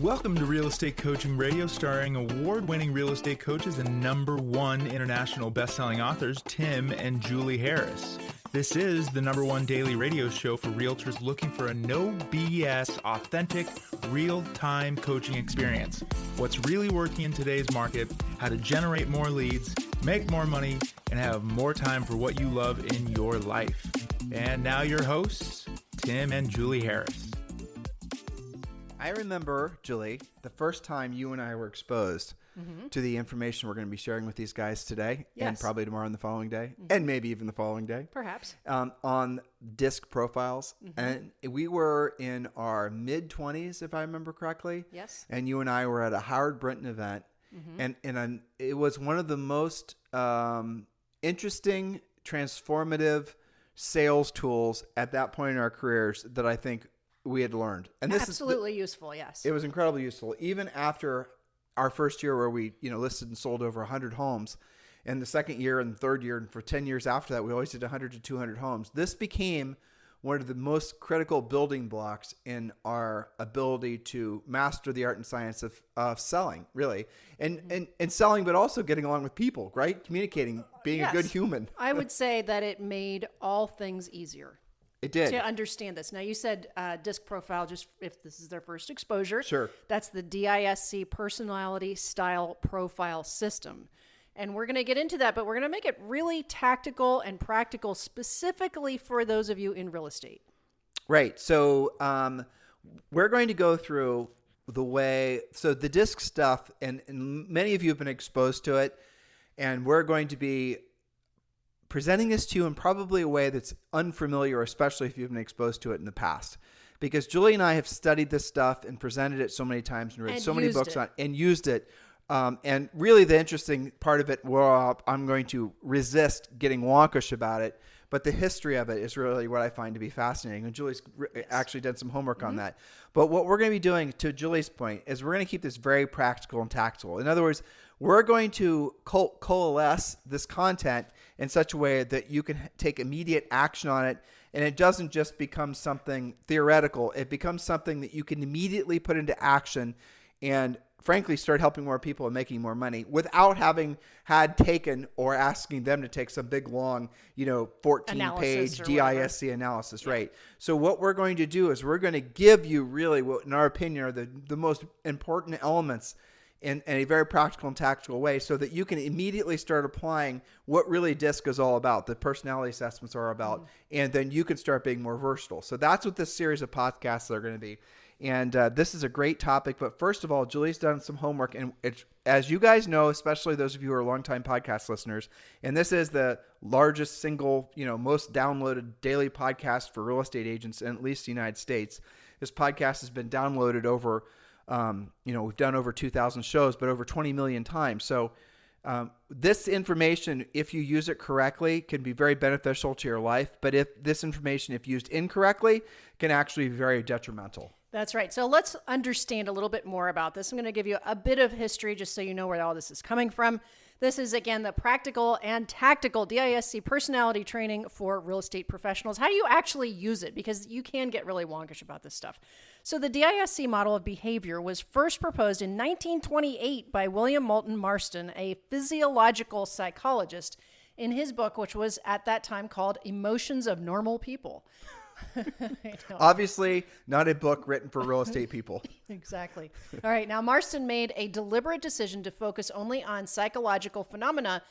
Welcome to Real Estate Coaching Radio, starring award-winning real estate coaches and #1 international best-selling authors, Tim and Julie Harris. This is the #1 daily radio show for realtors looking for a no BS, authentic, real-time coaching experience. What's really working in today's market, how to generate more leads, make more money, and have more time for what you love in your life. And now your hosts, Tim and Julie Harris. I remember, Julie, the first time you and I were exposed to the information we're going to be sharing with these guys today, and probably tomorrow and the following day, and maybe even the following day. Perhaps. On disc profiles. And we were in our mid-20s, if I remember correctly. Yes. And you and I were at a Howard Brinton event. And it was one of the most interesting, transformative sales tools at that point in our careers that I think we had learned. And this absolutely useful. Yes. It was incredibly useful. Even after our first year where we, listed and sold over 100 homes, and the second year and the third year, and for 10 years after that, we always did 100 to 200 homes. This became one of the most critical building blocks in our ability to master the art and science of selling, really. And selling, but also getting along with people, right? Communicating, being a good human. I would say that it made all things easier. It did. To understand this. Now, you said disc profile, just if this is their first exposure. Sure. That's the DISC Personality Style Profile System. And we're going to get into that, but we're going to make it really tactical and practical, specifically for those of you in real estate. Right. So we're going to go through the disc stuff, and many of you have been exposed to it, and we're going to be presenting this to you in probably a way that's unfamiliar, especially if you've been exposed to it in the past. Because Julie and I have studied this stuff and presented it so many times and read so many books on it and used it. And really the interesting part of it, well, I'm going to resist getting wonkish about it, but the history of it is really what I find to be fascinating. And Julie's actually done some homework on that. But what we're going to be doing, to Julie's point, is we're going to keep this very practical and tactical. In other words, we're going to coalesce this content in such a way that you can take immediate action on it, and it doesn't just become something theoretical. It becomes something that you can immediately put into action and frankly start helping more people and making more money without having had taken or asking them to take some big long 14-page DISC analysis. Yeah. Right. So what we're going to do is we're going to give you really what in our opinion are the most important elements in a very practical and tactical way, so that you can immediately start applying what really DISC is all about, the personality assessments are about, and then you can start being more versatile. So that's what this series of podcasts are going to be. And this is a great topic. But first of all, Julie's done some homework. And it's, as you guys know, especially those of you who are longtime podcast listeners, and this is the largest single, most downloaded daily podcast for real estate agents in at least the United States. This podcast has been downloaded over, we've done over 2,000 shows, but over 20 million times. So this information, if you use it correctly, can be very beneficial to your life. But if used incorrectly, can actually be very detrimental. That's right. So let's understand a little bit more about this. I'm going to give you a bit of history just so you know where all this is coming from. This is, again, the practical and tactical DISC personality training for real estate professionals. How do you actually use it? Because you can get really wonkish about this stuff. So the DISC model of behavior was first proposed in 1928 by William Moulton Marston, a physiological psychologist, in his book, which was at that time called Emotions of Normal People. Obviously, not a book written for real estate people. Exactly. All right. Now, Marston made a deliberate decision to focus only on psychological phenomena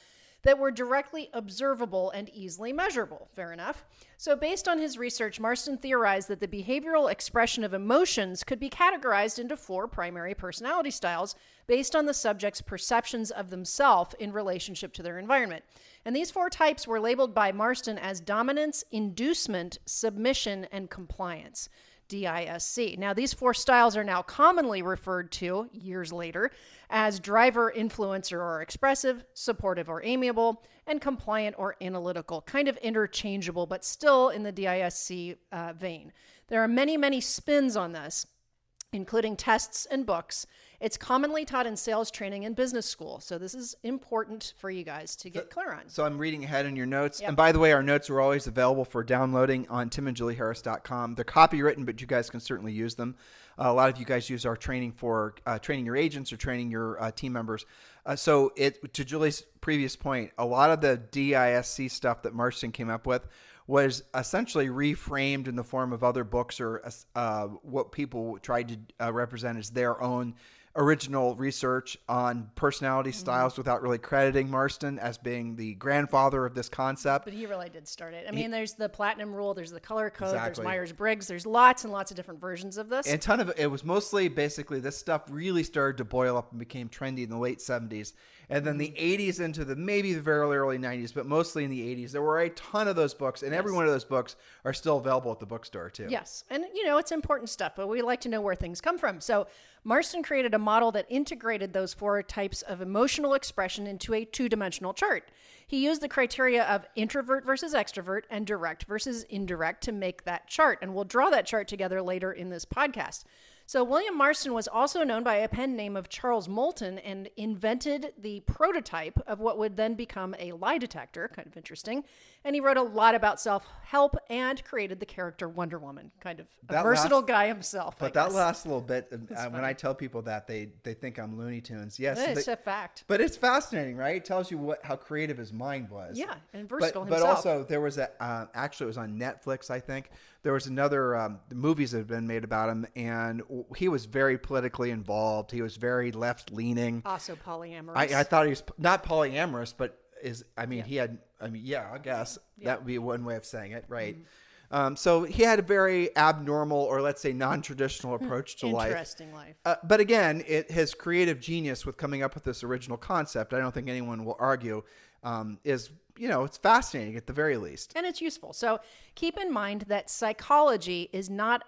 that were directly observable and easily measurable. Fair enough. So based on his research, Marston theorized that the behavioral expression of emotions could be categorized into 4 primary personality styles based on the subject's perceptions of themselves in relationship to their environment. And these 4 types were labeled by Marston as dominance, inducement, submission, and compliance. DISC. Now, these 4 styles are now commonly referred to, years later, as driver, influencer, or expressive, supportive or amiable, and compliant or analytical, kind of interchangeable, but still in the DISC vein. There are many, many spins on this. including tests and books. It's commonly taught in sales training and business school. So this is important for you guys to get clear on. So I'm reading ahead in your notes. Yep. And by the way, our notes are always available for downloading on timandjulieharris.com. They're copywritten, but you guys can certainly use them. A lot of you guys use our training for training your agents or training your team members. So to Julie's previous point, a lot of the DISC stuff that Marston came up with was essentially reframed in the form of other books or what people tried to represent as their own original research on personality styles without really crediting Marston as being the grandfather of this concept. But he really did start it. I mean, there's the platinum rule, there's the color code, Exactly. there's Myers-Briggs, there's lots and lots of different versions of this. And a ton of it was mostly basically this stuff really started to boil up and became trendy in the late 70s. And then the 80s into maybe the very early 90s, but mostly in the 80s, there were a ton of those books. And every one of those books are still available at the bookstore too. Yes. And, it's important stuff, but we like to know where things come from. So Marston created a model that integrated those 4 types of emotional expression into a 2-dimensional chart. He used the criteria of introvert versus extrovert and direct versus indirect to make that chart. And we'll draw that chart together later in this podcast. So William Marston was also known by a pen name of Charles Moulton and invented the prototype of what would then become a lie detector, kind of interesting. And he wrote a lot about self-help and created the character Wonder Woman, kind of a versatile guy himself. But that last little bit, when I tell people that, they think I'm Looney Tunes. Yes, it's a fact. But it's fascinating, right? It tells you how creative his mind was. Yeah, and versatile but himself. also there was actually it was on Netflix, I think. There was another movies that had been made about him, and he was very politically involved. He was very left-leaning. Also polyamorous. I thought he was not polyamorous, but I guess that would be one way of saying it, right? Mm-hmm. So he had a very abnormal, or let's say non-traditional approach to life. Interesting life. But again, his creative genius with coming up with this original concept, I don't think anyone will argue, is, it's fascinating at the very least. And it's useful. So keep in mind that psychology is not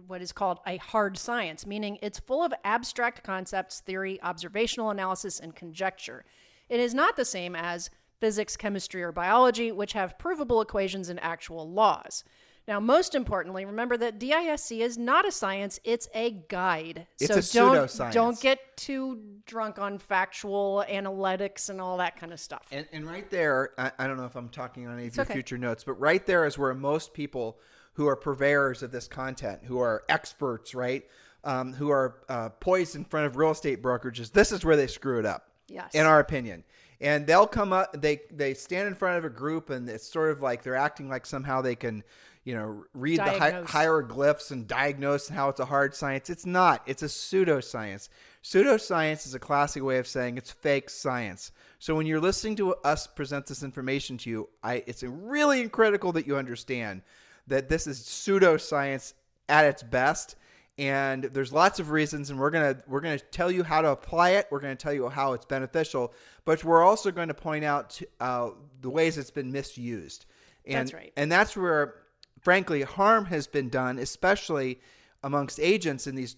what is called a hard science, meaning it's full of abstract concepts, theory, observational analysis, and conjecture. It is not the same as physics, chemistry, or biology, which have provable equations and actual laws. Now, most importantly, remember that DISC is not a science, it's a guide. It's a pseudoscience. Don't get too drunk on factual analytics and all that kind of stuff. And right there, I don't know if I'm talking on any of your future notes, but right there is where most people who are purveyors of this content, who are experts, right, who are poised in front of real estate brokerages, this is where they screw it up, yes, in our opinion. And they'll come up, they stand in front of a group, and it's sort of like they're acting like somehow they can, read the hieroglyphs and diagnose how it's a hard science. It's not. It's a pseudoscience. Pseudoscience is a classic way of saying it's fake science. So when you're listening to us present this information to you, it's really critical that you understand that this is pseudoscience at its best. And there's lots of reasons, and we're gonna tell you how to apply it. We're gonna tell you how it's beneficial, but we're also going to point out the ways it's been misused. And, that's right. And that's where, frankly, harm has been done, especially amongst agents and these,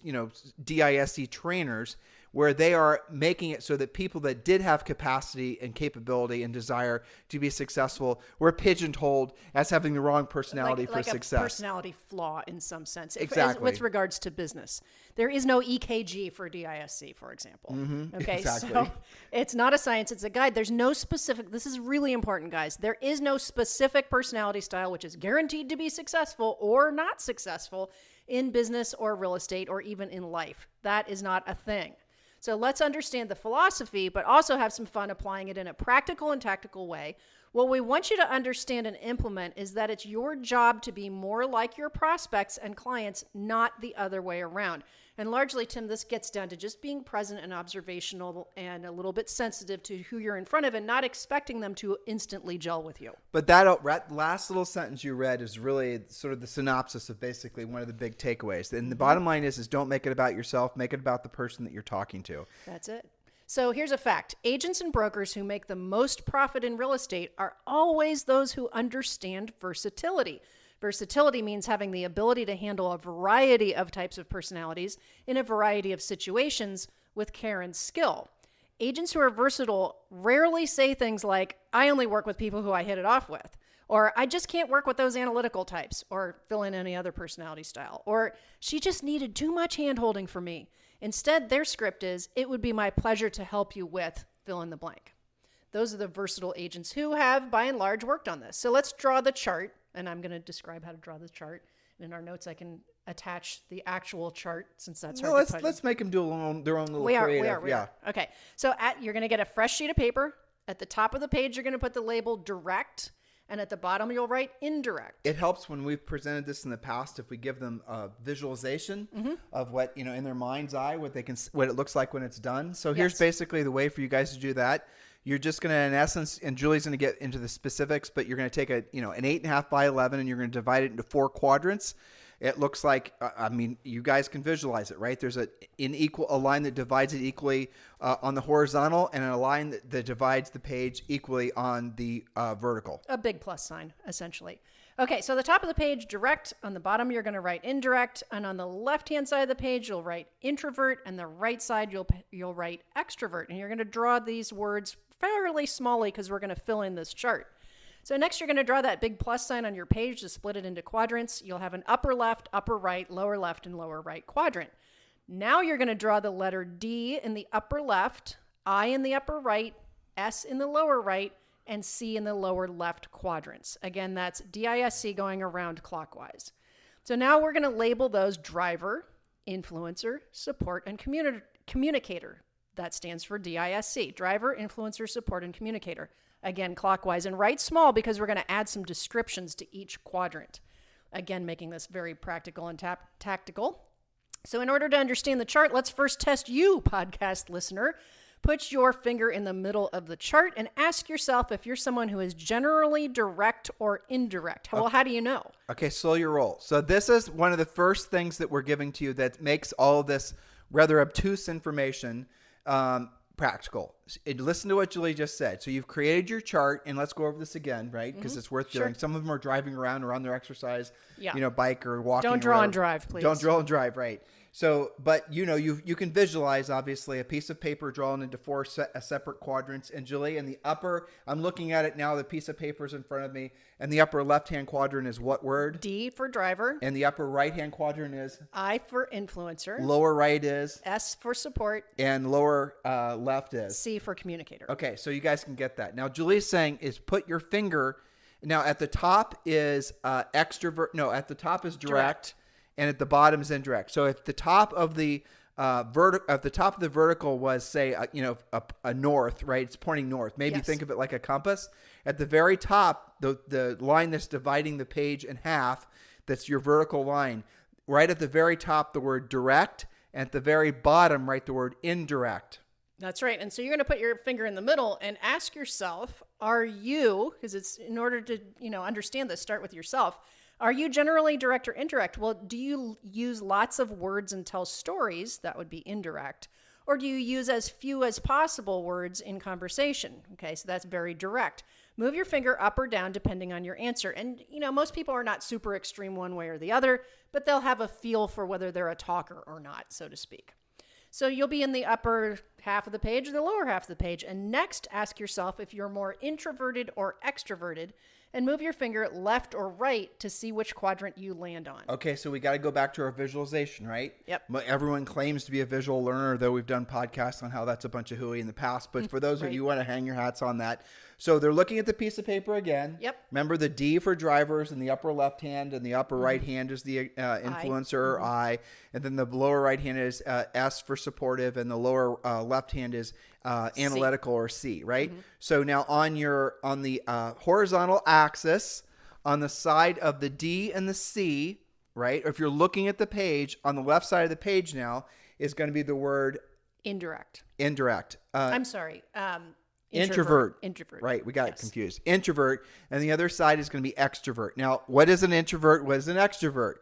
DISC trainers, where they are making it so that people that did have capacity and capability and desire to be successful were pigeonholed as having the wrong personality for success. A personality flaw in some sense. Exactly. With regards to business. There is no EKG for DISC, for example. Mm-hmm. Okay, exactly. So it's not a science, it's a guide. There's no specific, this is really important, guys. There is no specific personality style which is guaranteed to be successful or not successful in business or real estate or even in life. That is not a thing. So let's understand the philosophy, but also have some fun applying it in a practical and tactical way. What we want you to understand and implement is that it's your job to be more like your prospects and clients, not the other way around. And largely, Tim, this gets down to just being present and observational and a little bit sensitive to who you're in front of and not expecting them to instantly gel with you. But that last little sentence you read is really sort of the synopsis of basically one of the big takeaways. And the bottom line is don't make it about yourself, make it about the person that you're talking to. That's it. So here's a fact. Agents and brokers who make the most profit in real estate are always those who understand versatility. Versatility means having the ability to handle a variety of types of personalities in a variety of situations with care and skill. Agents who are versatile rarely say things like, I only work with people who I hit it off with, Or I just can't work with those analytical types, or fill in any other personality style. Or she just needed too much hand-holding for me. Instead, their script is, it would be my pleasure to help you with fill in the blank. Those are the versatile agents who have, by and large, worked on this. So let's draw the chart, and I'm going to describe how to draw the chart. And in our notes, I can attach the actual chart since that's hard to put. Let's make them do their own little We creative. are. Okay. So you're going to get a fresh sheet of paper. At the top of the page, you're going to put the label direct. And at the bottom, you'll write indirect. It helps when we've presented this in the past if we give them a visualization of what, in their mind's eye, what it looks like when it's done. So here's basically the way for you guys to do that. You're just going to, in essence, and Julie's going to get into the specifics, but you're going to take an 8.5 by 11 and you're going to divide it into 4 quadrants. It looks like, you guys can visualize it, right? There's a line that divides it equally on the horizontal and a line that divides the page equally on the vertical. A big plus sign, essentially. Okay, so the top of the page, direct. On the bottom, you're going to write indirect. And on the left-hand side of the page, you'll write introvert. And the right side, you'll write extrovert. And you're going to draw these words fairly smallly because we're going to fill in this chart. So next, you're going to draw that big plus sign on your page to split it into quadrants. You'll have an upper left, upper right, lower left, and lower right quadrant. Now you're going to draw the letter D in the upper left, I in the upper right, S in the lower right, and C in the lower left quadrants. Again, that's DISC going around clockwise. So now we're going to label those driver, influencer, support, and communicator. That stands for DISC, driver, influencer, support, and communicator. Again, clockwise, and write small because we're going to add some descriptions to each quadrant. Again, making this very practical and tactical. So in order to understand the chart, let's first test you, podcast listener. Put your finger in the middle of the chart and ask yourself if you're someone who is generally direct or indirect. Well, how do you know? Okay, slow your roll. So this is one of the first things that we're giving to you that makes all of this rather obtuse information practical. Listen to what Julie just said. So you've created your chart, and let's go over this again, right? Because it's worth doing. Some of them are driving around or on their exercise, bike or walking. Don't draw and drive, please. Don't draw and drive, right? So, but you can visualize obviously a piece of paper drawn into 4 separate quadrants. And Julie, in the upper, I'm looking at it now. The piece of paper is in front of me, and the upper left-hand quadrant is what word? D for driver. And the upper right-hand quadrant is I for influencer. Lower right is S for support. And lower left is C for communicator. Okay, so you guys can get that. Now, Julie's saying is put your finger. Now, at the top is extrovert. No, at the top is direct. And at the bottom is indirect. So if the top of the vertical was, say, a north, right? It's pointing north. Maybe think of it like a compass. At the very top, the line that's dividing the page in half, that's your vertical line. Right at the very top, the word direct. And at the very bottom, write the word indirect. That's right. And so you're going to put your finger in the middle and ask yourself, are you, because it's in order to, understand this, start with yourself. Are you generally direct or indirect? Well, do you use lots of words and tell stories? That would be indirect. Or do you use as few as possible words in conversation? Okay, so that's very direct. Move your finger up or down depending on your answer. And, most people are not super extreme one way or the other, but they'll have a feel for whether they're a talker or not, so to speak. So you'll be in the upper half of the page or the lower half of the page. And next, ask yourself if you're more introverted or extroverted, and move your finger left or right to see which quadrant you land on. Okay, so we got to go back to our visualization, right? Yep. Everyone claims to be a visual learner, though we've done podcasts on how that's a bunch of hooey in the past. But for those of you who want to hang your hats on that. So they're looking at the piece of paper again. Yep. Remember the D for drivers in the upper left hand, and the upper right hand is the influencer or I. And then the lower right hand is S for supportive, and the lower left hand is analytical or C, right? So now on the horizontal axis, on the side of the D and the C, right? Or if you're looking at the page, on the left side of the page now is going to be the word indirect. I'm sorry. Introvert. Right. We got it confused. Introvert. And the other side is going to be extrovert. Now, what is an introvert? What is an extrovert?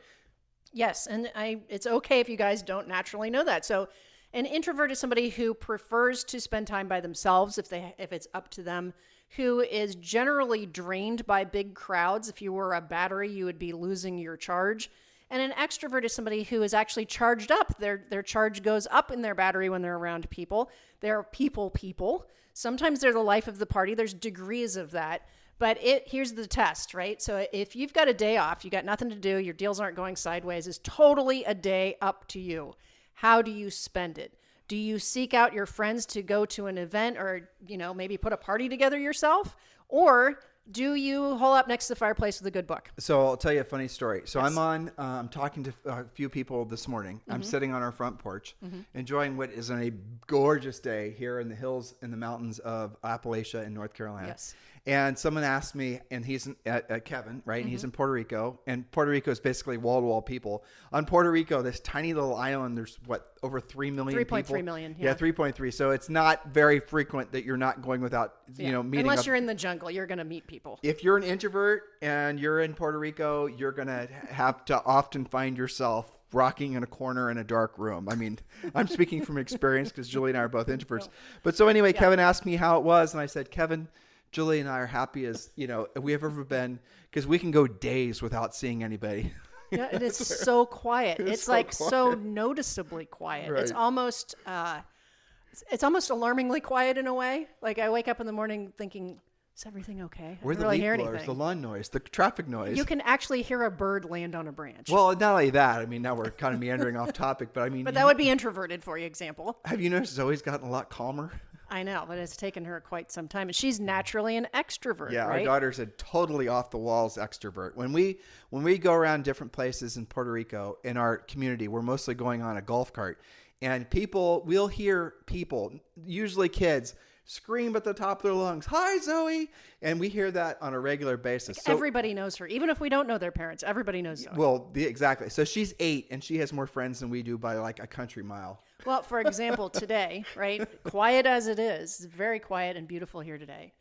Yes. And it's okay if you guys don't naturally know that. So an introvert is somebody who prefers to spend time by themselves if it's up to them, who is generally drained by big crowds. If you were a battery, you would be losing your charge. And an extrovert is somebody who is actually charged up. Their charge goes up in their battery when they're around people. They're people. Sometimes they're the life of the party. There's degrees of that. But here's the test, right? So if you've got a day off, you got nothing to do, your deals aren't going sideways, it's totally a day up to you. How do you spend it? Do you seek out your friends to go to an event or, maybe put a party together yourself? Or do you hole up next to the fireplace with a good book? So I'll tell you a funny story. So Yes. I'm talking to a few people this morning. I'm sitting on our front porch, enjoying what is a gorgeous day here in the hills and the mountains of Appalachia in North Carolina. Yes. And someone asked me, and he's Kevin, right? And he's in Puerto Rico. And Puerto Rico is basically wall-to-wall people. On Puerto Rico, this tiny little island, there's over 3 million people? 3.3 million. Yeah, 3.3. So it's not very frequent that you're not going without, meeting Unless up. you're in the jungle, you're going to meet people. If you're an introvert and you're in Puerto Rico, you're going to have to often find yourself rocking in a corner in a dark room. I mean, I'm speaking from experience because Julie and I are both introverts. But so anyway, Kevin asked me how it was. And I said, Kevin, Julie and I are happy as, we have ever been, because we can go days without seeing anybody. Yeah, and it's so quiet. It's so like quiet. so noticeably quiet. Right. It's almost alarmingly quiet in a way. Like I wake up in the morning thinking, is everything okay? I Where don't the really leaf hear blowers, anything. the lawn noise, the traffic noise. You can actually hear a bird land on a branch. Well, not only that, I mean, now we're kind of meandering off topic, but I mean, But that would be introverted for you, example. have you noticed Zoe's gotten a lot calmer? I know, but it's taken her quite some time. And she's naturally an extrovert, Yeah, right? our daughter's a totally off the walls extrovert. When we go around different places in Puerto Rico in our community, we're mostly going on a golf cart, and we'll hear people, usually kids, scream at the top of their lungs, "Hi, Zoe!" And we hear that on a regular basis. So, Everybody knows her. Even if we don't know their parents, everybody knows Zoe. well, exactly. So she's 8, and she has more friends than we do by like a country mile. Well, for example, today, right? Quiet as it is, very quiet and beautiful here today.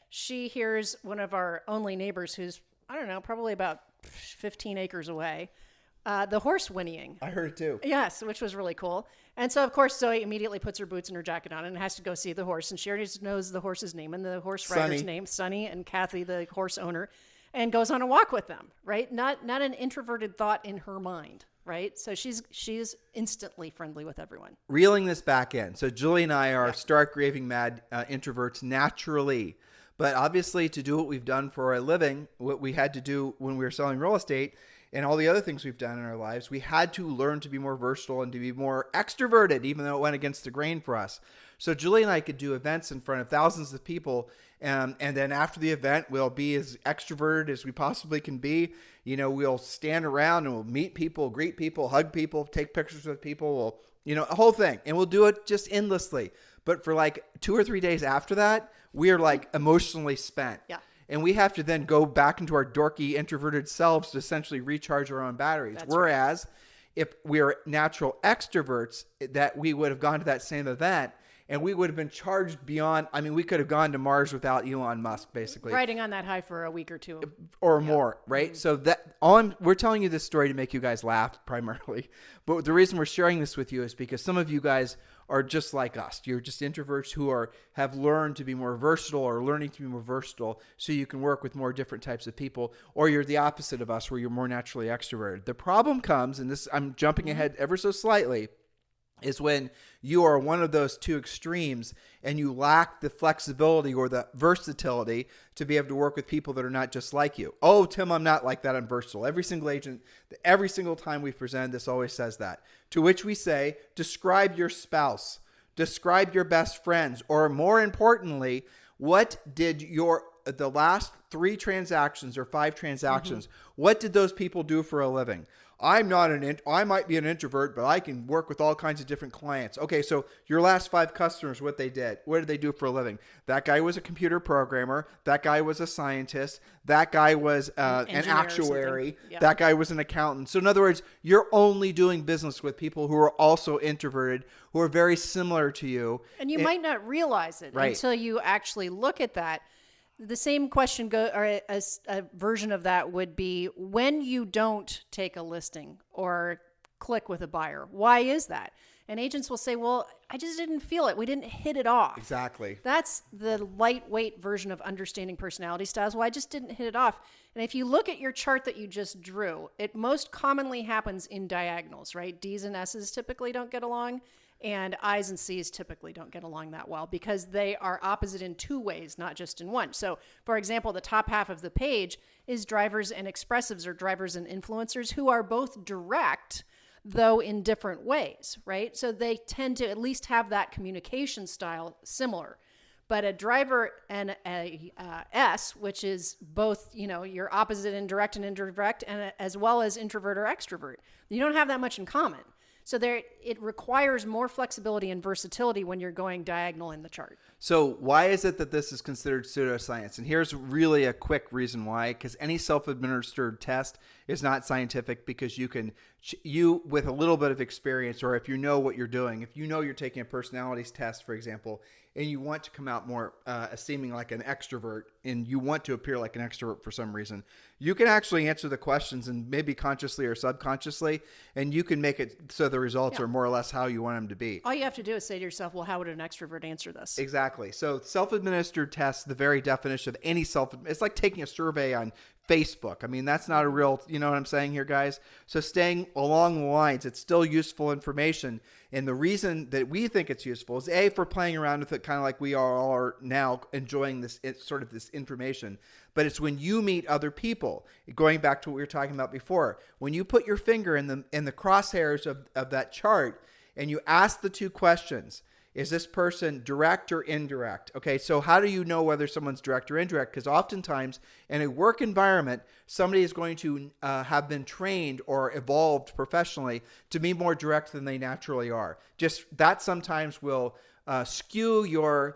She hears one of our only neighbors who's, I don't know, probably about 15 acres away, the horse whinnying. I heard it too. Yes, which was really cool. And so, of course, Zoe immediately puts her boots and her jacket on and has to go see the horse. And she already knows the horse's name and the horse rider's Sonny. name, Sonny and Kathy, the horse owner, and goes on a walk with them, right? Not an introverted thought in her mind, right? So she's instantly friendly with everyone. Reeling this back in. So Julie and I are stark raving mad introverts naturally. But obviously, to do what we've done for a living, what we had to do when we were selling real estate, and all the other things we've done in our lives, we had to learn to be more versatile and to be more extroverted, even though it went against the grain for us. So Julie and I could do events in front of thousands of people, and then after the event, we'll be as extroverted as we possibly can be. We'll stand around and we'll meet people, greet people, hug people, take pictures with people, a whole thing. And we'll do it just endlessly. But for like 2 or 3 days after that, we are like emotionally spent. Yeah. And we have to then go back into our dorky, introverted selves to essentially recharge our own batteries. That's Whereas if we are natural extroverts, that we would have gone to that same event and we would have been charged beyond. I mean, we could have gone to Mars without Elon Musk, basically. Riding on that high for a week or two. Or more, right? So we're telling you this story to make you guys laugh primarily. But the reason we're sharing this with you is because some of you guys are just like us. You're just introverts who have learned to be more versatile or learning to be more versatile so you can work with more different types of people. Or you're the opposite of us where you're more naturally extroverted. The problem comes, and this I'm jumping ahead ever so slightly, is when you are one of those two extremes and you lack the flexibility or the versatility to be able to work with people that are not just like you. Oh, Tim, I'm not like that. I'm versatile. Every single agent, every single time we present this always says that. To which we say, describe your spouse, describe your best friends, or more importantly, what did the last 3 transactions or 5 transactions, what did those people do for a living? I might be an introvert, but I can work with all kinds of different clients. Okay, so your last 5 customers, what did they do for a living? That guy was a computer programmer. That guy was a scientist. That guy was an engineer or actuary. something. Yeah. That guy was an accountant. So in other words, you're only doing business with people who are also introverted, who are very similar to you. And you might not realize it Right. until you actually look at that. The same question or a version of that would be when you don't take a listing or click with a buyer. Why is that? And agents will say, well, I just didn't feel it. We didn't hit it off. Exactly. That's the lightweight version of understanding personality styles. Well, I just didn't hit it off. And if you look at your chart that you just drew, it most commonly happens in diagonals, right? D's and S's typically don't get along, and I's and C's typically don't get along that well because they are opposite in two ways, not just in one. So, for example, the top half of the page is drivers and expressives, or drivers and influencers, who are both direct, though in different ways, right? So they tend to at least have that communication style similar. But a driver and a S, which is both, your opposite in direct and indirect, and as well as introvert or extrovert, you don't have that much in common. So it requires more flexibility and versatility when you're going diagonal in the chart. So why is it that this is considered pseudoscience? And here's really a quick reason why. Because any self-administered test is not scientific, because you with a little bit of experience, or if you know what you're doing, if you know you're taking a personalities test, for example, and you want to come out more seeming like an extrovert, and you want to appear like an extrovert for some reason, you can actually answer the questions, and maybe consciously or subconsciously, and you can make it so the results are more or less how you want them to be. All you have to do is say to yourself, well, how would an extrovert answer this? Exactly. So self-administered tests, the very definition of any it's like taking a survey on Facebook. I mean, that's not a real, you know what I'm saying here, guys? So staying along the lines, it's still useful information. And the reason that we think it's useful is A, for playing around with it, kind of like we all are now enjoying this sort of this information. But it's when you meet other people, going back to what we were talking about before, when you put your finger in the crosshairs of that chart and you ask the two questions, is this person direct or indirect? Okay, so how do you know whether someone's direct or indirect? Because oftentimes in a work environment, somebody is going to have been trained or evolved professionally to be more direct than they naturally are. Just that sometimes will skew your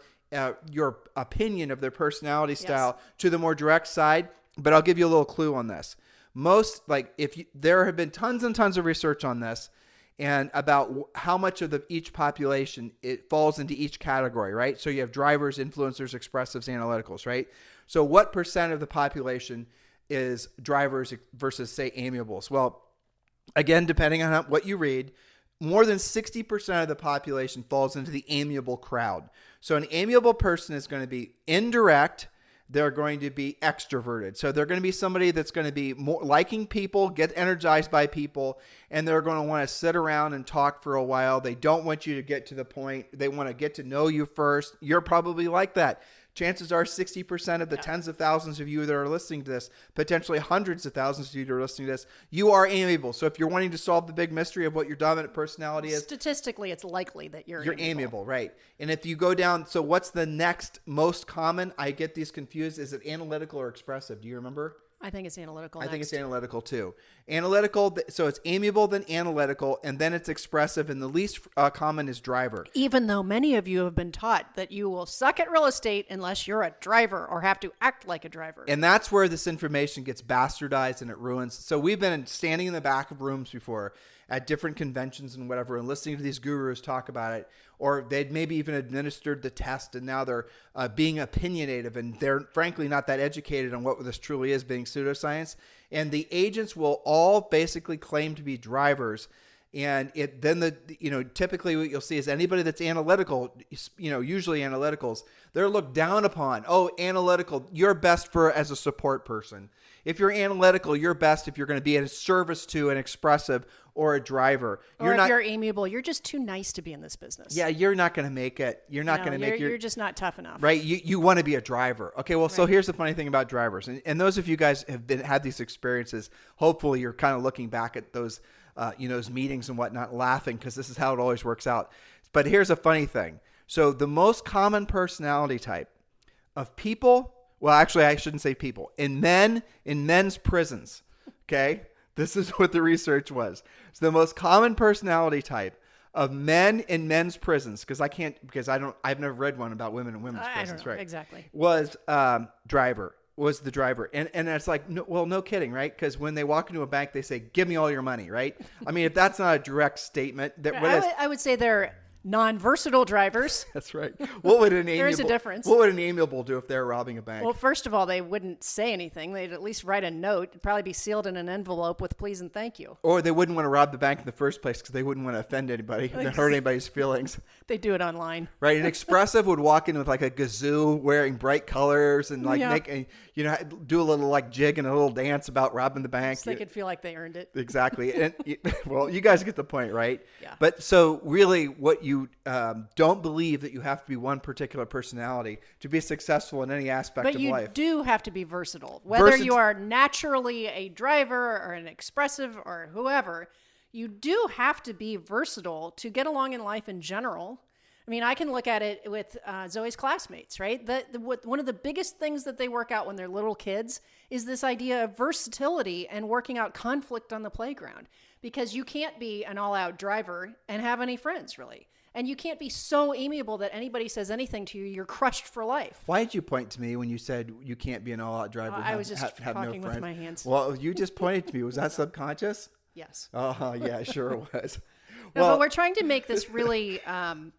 opinion of their personality style to the more direct side. But I'll give you a little clue on this. There have been tons and tons of research on this, and about how much of each population it falls into each category, right? So you have drivers, influencers, expressives, analyticals, right? So what percent of the population is drivers versus, say, amiables? Well, again, depending on what you read, more than 60% of the population falls into the amiable crowd. So an amiable person is going to be indirect. They're going to be extroverted. So they're going to be somebody that's going to be more liking people, get energized by people, and they're going to want to sit around and talk for a while. They don't want you to get to the point. They want to get to know you first. You're probably like that. Chances are 60% of the tens of thousands of you that are listening to this, potentially hundreds of thousands of you that are listening to this, you are amiable. So if you're wanting to solve the big mystery of what your dominant personality is, statistically, it's likely that you're amiable, right? And if you go down, so what's the next most common? I get these confused. Is it analytical or expressive? Do you remember? I think it's analytical. I think it's analytical too. Analytical, so it's amiable, then analytical, and then it's expressive, and the least common is driver. Even though many of you have been taught that you will suck at real estate unless you're a driver or have to act like a driver. And that's where this information gets bastardized and it ruins. So we've been standing in the back of rooms before at different conventions and whatever, and listening to these gurus talk about it, or they'd maybe even administered the test, and now they're being opinionative, and they're frankly not that educated on what this truly is, being pseudoscience. And the agents will all basically claim to be drivers. And typically what you'll see is anybody that's analytical, usually analyticals, they're looked down upon. Oh, analytical, you're best as a support person. If you're analytical, you're best if you're going to be in service to an expressive or a driver. Or if you're amiable, you're just too nice to be in this business. Yeah, you're not going to make it. You're not going to make it. You're just not tough enough. Right? You want to be a driver. Okay, well, so here's the funny thing about drivers. And those of you guys have had these experiences, hopefully you're kind of looking back at those those meetings and whatnot, laughing, because this is how it always works out. But here's a funny thing. So the most common personality type of people, well, actually, I shouldn't say people, in men's prisons, okay? This is what the research was. So the most common personality type of men in men's prisons, I've never read one about women in women's prisons, I don't know, right? exactly. Was the driver. And it's like, no kidding, right? Because when they walk into a bank, they say, give me all your money, right? I mean, if that's not a direct statement, I would say they're non-versatile drivers. That's right. What would an There is a difference. What would an amiable do if they were robbing a bank? Well, first of all, they wouldn't say anything. They'd at least write a note. It'd probably be sealed in an envelope with please and thank you. Or they wouldn't want to rob the bank in the first place because they wouldn't want to offend anybody, hurt anybody's feelings. They do it online. Right. An expressive would walk in with like a kazoo, wearing bright colors, and like do a little like jig and a little dance about robbing the bank. So they could feel like they earned it. Exactly. And well, you guys get the point, right? Yeah. But so really, what you don't believe that you have to be one particular personality to be successful in any aspect of life. But you do have to be versatile. Whether you are naturally a driver or an expressive or whoever, you do have to be versatile to get along in life in general. I mean, I can look at it with Zoe's classmates, right? One of the biggest things that they work out when they're little kids is this idea of versatility and working out conflict on the playground. Because you can't be an all-out driver and have any friends, really. And you can't be so amiable that anybody says anything to you, you're crushed for life. Why did you point to me when you said you can't be an all-out driver? I was just talking with my hands. Well, you just pointed to me. Was that subconscious? Yes. Oh, yeah, sure it was. No, but we're trying to make this really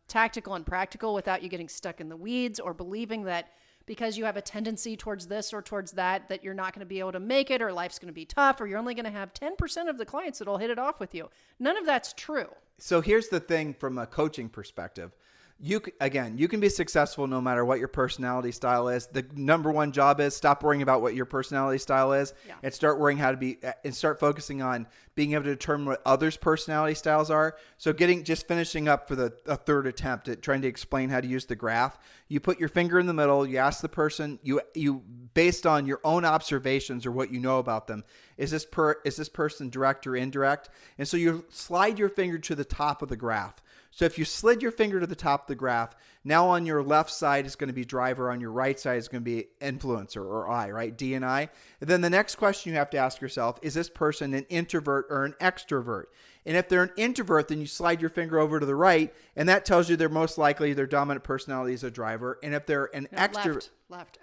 tactical and practical without you getting stuck in the weeds or believing that because you have a tendency towards this or towards that, that you're not going to be able to make it or life's going to be tough or you're only going to have 10% of the clients that'll hit it off with you. None of that's true. So here's the thing from a coaching perspective. You can be successful no matter what your personality style is. The number one job is stop worrying about what your personality style is and start worrying and start focusing on being able to determine what others' personality styles are. So finishing up for a third attempt at trying to explain how to use the graph. You put your finger in the middle, you ask the person, you based on your own observations or what you know about them, is this person direct or indirect? And so you slide your finger to the top of the graph. So if you slid your finger to the top of the graph, now on your left side is going to be driver, on your right side is going to be influencer or I, right? D and I. And then the next question you have to ask yourself, is this person an introvert or an extrovert? And if they're an introvert, then you slide your finger over to the right, and that tells you they're most likely their dominant personality is a driver. And if they're an extrovert,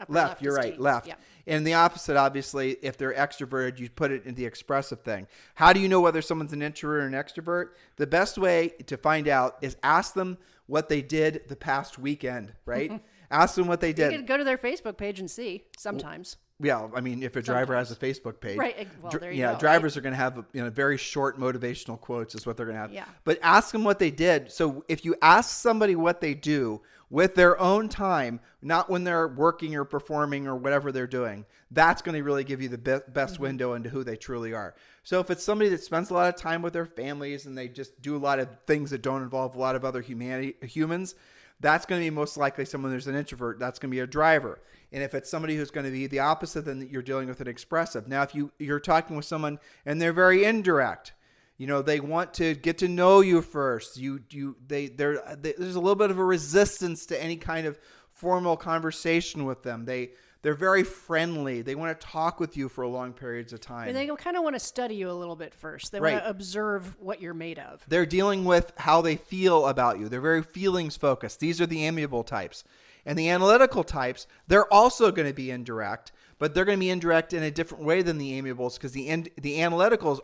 left, you're right, left. Yeah. And the opposite, obviously, if they're extroverted, you put it in the expressive thing. How do you know whether someone's an introvert or an extrovert? The best way to find out is ask them what they did the past weekend, right? Ask them what they did. You can go to their Facebook page and see sometimes. Yeah, I mean, if a driver has a Facebook page, right? Well, there you go. Drivers are going to have very short motivational quotes is what they're going to have. Yeah. But ask them what they did. So if you ask somebody what they do with their own time, not when they're working or performing or whatever they're doing, that's going to really give you the best window into who they truly are. So if it's somebody that spends a lot of time with their families and they just do a lot of things that don't involve a lot of other humans, that's going to be most likely someone who's an introvert. That's going to be a driver. And if it's somebody who's going to be the opposite, then you're dealing with an expressive. Now, if you're talking with someone and they're very indirect, they want to get to know you first. There's a little bit of a resistance to any kind of formal conversation with them. They're very friendly. They want to talk with you for long periods of time. And they kind of want to study you a little bit first. They want to observe what you're made of. They're dealing with how they feel about you. They're very feelings focused. These are the amiable types. And the analytical types, they're also going to be indirect, but they're going to be indirect in a different way than the amiables because the analyticals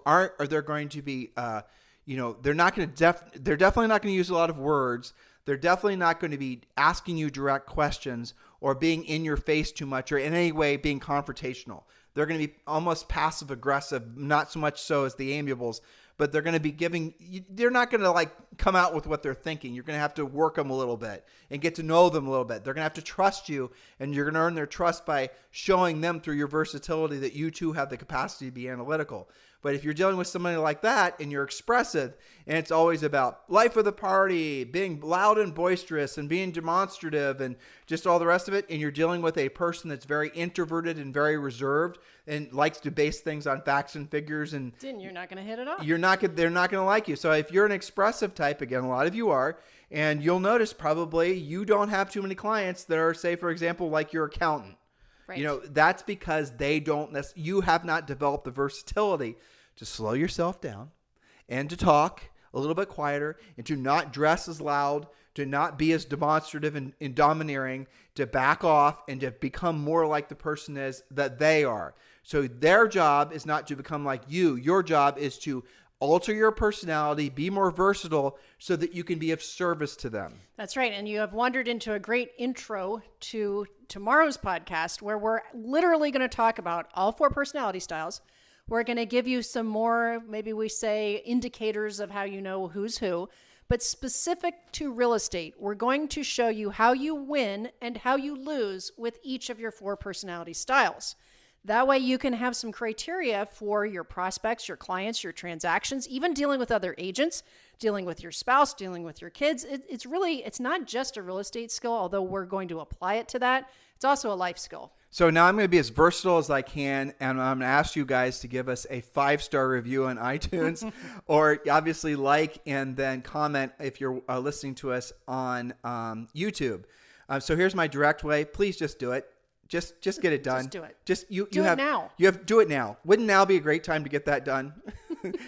they're going to be, they're definitely not going to use a lot of words. They're definitely not going to be asking you direct questions or being in your face too much or in any way being confrontational. They're going to be almost passive aggressive, not so much so as the amiables, but they're going to be they're not going to come out with what they're thinking. You're going to have to work them a little bit and get to know them a little bit. They're going to have to trust you, and you're going to earn their trust by showing them through your versatility that you too have the capacity to be analytical. But if you're dealing with somebody like that and you're expressive and it's always about life of the party, being loud and boisterous and being demonstrative and just all the rest of it, and you're dealing with a person that's very introverted and very reserved and likes to base things on facts and figures, and then you're not going to hit it off. They're not going to like you. So if you're an expressive type, again, a lot of you are, and you'll notice probably you don't have too many clients that are, say, for example, like your accountant. Right. That's because you have not developed the versatility to slow yourself down and to talk a little bit quieter and to not dress as loud, to not be as demonstrative and domineering, to back off and to become more like the person that they are. So their job is not to become like you. Your job is to alter your personality, be more versatile so that you can be of service to them. That's right. And you have wandered into a great intro to tomorrow's podcast, where we're literally going to talk about all 4 personality styles. We're going to give you some more, maybe we say, indicators of how you know who's who. But specific to real estate, we're going to show you how you win and how you lose with each of your 4 personality styles. That way you can have some criteria for your prospects, your clients, your transactions, even dealing with other agents, dealing with your spouse, dealing with your kids. It's not just a real estate skill, although we're going to apply it to that. It's also a life skill. So now I'm going to be as versatile as I can, and I'm going to ask you guys to give us a 5-star review on iTunes, or obviously like and then comment if you're listening to us on YouTube. So here's my direct way. Please just do it. Just get it done. Just do it. Do it now. Do it now. Wouldn't now be a great time to get that done?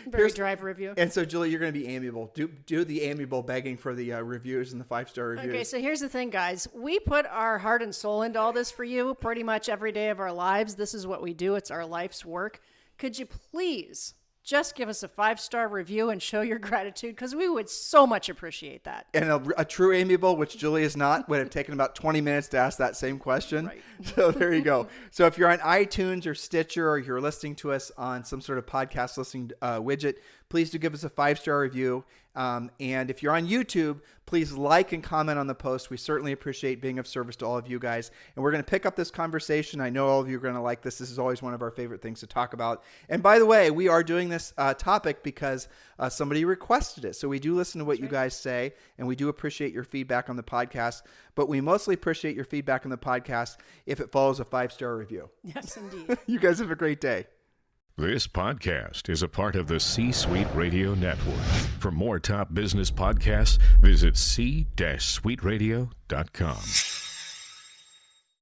Very drive review. And so, Julie, you're going to be amiable. Do the amiable begging for the reviews and the 5-star reviews. Okay, so here's the thing, guys. We put our heart and soul into all this for you pretty much every day of our lives. This is what we do. It's our life's work. Could you please just give us a 5-star review and show your gratitude, because we would so much appreciate that. And a true amiable, which Julie is not, would have taken about 20 minutes to ask that same question. Right. So there you go. So if you're on iTunes or Stitcher, or you're listening to us on some sort of podcast listening widget, please do give us a 5-star review. And if you're on YouTube, please like and comment on the post. We certainly appreciate being of service to all of you guys. And we're going to pick up this conversation. I know all of you are going to like this. This is always one of our favorite things to talk about. And by the way, we are doing this topic because somebody requested it. So we do listen to what you guys say, and we do appreciate your feedback on the podcast. But we mostly appreciate your feedback on the podcast if it follows a 5-star review. Yes, indeed. You guys have a great day. This podcast is a part of the C-Suite Radio Network. For more top business podcasts, visit c-suiteradio.com.